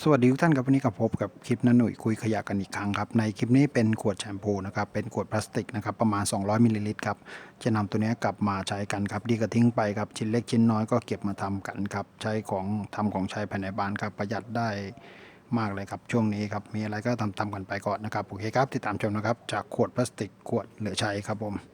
สวัสดีทุกท่านครับวันนี้กับพบกับคลิปน้าหนุ่ยคุยขยะกันอีกครั้งครับในคลิปนี้เป็นขวดแชมพูนะครับเป็นขวดพลาสติกนะครับประมาณ200มิลลิลิตรครับจะนำตัวนี้กลับมาใช้กันครับดีกว่าทิ้งไปครับชิ้นเล็กชิ้นน้อยก็เก็บมาทำกันครับใช้ของใช้ภายในบ้านครับประหยัดได้มากเลยครับช่วงนี้ครับมีอะไรก็ทำกันไปก่อนนะครับโอเคครับติดตามชมนะครับจากขวดพลาสติกขวดเหลือใช้ครับผม